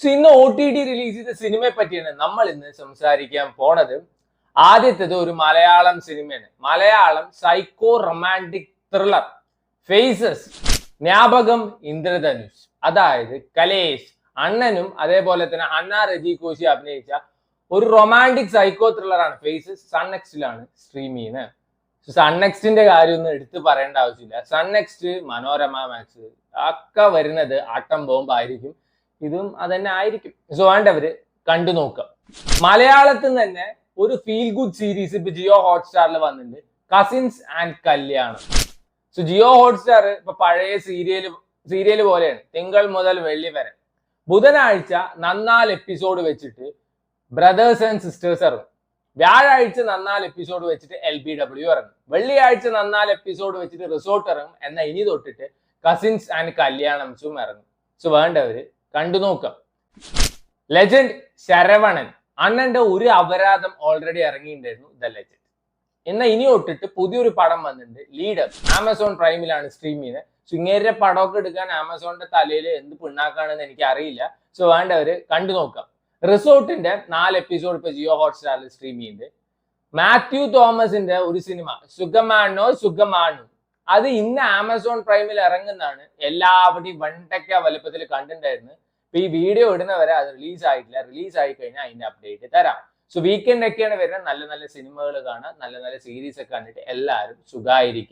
So ഇന്ന് OTT release ചെയ്ത സിനിമയെ പറ്റിയാണ് നമ്മൾ ഇന്ന് സംസാരിക്കാൻ പോണത്. ആദ്യത്തേത് ഒരു മലയാളം സിനിമയാണ്. Malayalam psycho romantic thriller Faces. ജ്ഞാപകം ഇന്ദ്രധനുഷ്, അതായത് കലേഷ് അണ്ണനും അതേപോലെ തന്നെ അണ്ണ റജി കോശി അഭിനയിച്ച ഒരു റൊമാൻറ്റിക് സൈക്കോ ത്രില്ലറാണ് ഫേസസ്. സൺ നെക്സ്റ്റിലാണ് സ്ട്രീം ചെയ്യുന്നത്. സൺ നെക്സ്റ്റിന്റെ കാര്യമൊന്നും എടുത്ത് പറയേണ്ട ആവശ്യമില്ല. സൺ നെക്സ്റ്റ്, മനോരമ മാക്സ് ഒക്കെ വരുന്നത് ആട്ടം ബോംബായിരിക്കും. ഇതും അതന്നെ ആയിരിക്കും. സോ വേണ്ടവര് കണ്ടു നോക്കാം. മലയാളത്തിൽ തന്നെ ഒരു ഫീൽ ഗുഡ് സീരീസ് ഇപ്പൊ ജിയോ ഹോട്ട്സ്റ്റാറിൽ വന്നിട്ടുണ്ട്, കസിൻസ് ആൻഡ് കല്യാണം. സോ ജിയോ ഹോട്ട്സ്റ്റാർ ഇപ്പൊ പഴയ സീരിയല് പോലെയാണ്. തിങ്കൾ മുതൽ വെള്ളി വരെ ബുധനാഴ്ച 4 എപ്പിസോഡ് വെച്ചിട്ട് ബ്രദേഴ്സ് ആൻഡ് സിസ്റ്റേഴ്സ് ഇറങ്ങും. വ്യാഴാഴ്ച 4 എപ്പിസോഡ് വെച്ചിട്ട് LBW ഇറങ്ങും. വെള്ളിയാഴ്ച 4 എപ്പിസോഡ് വെച്ചിട്ട് റിസോർട്ട് ഇറങ്ങും. എന്നാൽ ഇനി തൊട്ടിട്ട് കസിൻസ് ആൻഡ് കല്യാണംസും ഇറങ്ങും. സോ വേണ്ടവര് കണ്ടു നോക്കാം. ലെജൻഡ് ശരവണൻ അണ്ണന്റെ ഒരു അപരാധം ഓൾറെഡി ഇറങ്ങിയിട്ടുണ്ടായിരുന്നു, ദ ലെജൻഡ്. എന്നാൽ ഇനി തൊട്ടിട്ട് പുതിയൊരു പടം വന്നിട്ടുണ്ട്, ലീഡർ. ആമസോൺ പ്രൈമിലാണ് സ്ട്രീം ചെയ്യുന്നത്. സോ ഇങ്ങേരുടെ പടമൊക്കെ എടുക്കാൻ ആമസോണിന്റെ തലയിൽ എന്ത് പിണ്ണാക്കാണെന്ന് എനിക്ക് അറിയില്ല. സോ വേണ്ടവര് കണ്ടു നോക്കാം. റിസോർട്ടിന്റെ 4 എപ്പിസോഡ് ഇപ്പൊ ജിയോ ഹോട്ട്സ്റ്റാറിൽ സ്ട്രീം ചെയ്യുന്നുണ്ട്. മാത്യു തോമസിന്റെ ഒരു സിനിമ സുഗമാണോ അത് ഇന്ന് ആമസോൺ പ്രൈമിൽ ഇറങ്ങുന്നതാണ്. എല്ലാവരുടെയും വണ്ടക്ക വലുപ്പത്തിൽ കണ്ടിട്ടുണ്ടായിരുന്നു. ഇപ്പൊ ഈ വീഡിയോ ഇടുന്നവരെ അത് റിലീസ് ആയിട്ടില്ല. റിലീസ് ആയി കഴിഞ്ഞാൽ അതിന്റെ അപ്ഡേറ്റ് തരാം. സോ വീക്കെൻഡ് ഒക്കെയാണ് വരുന്നത്. നല്ല നല്ല സിനിമകൾ കാണാൻ, നല്ല നല്ല സീരീസ് ഒക്കെ കണ്ടിട്ട് എല്ലാവരും സുഖമായിരിക്കും.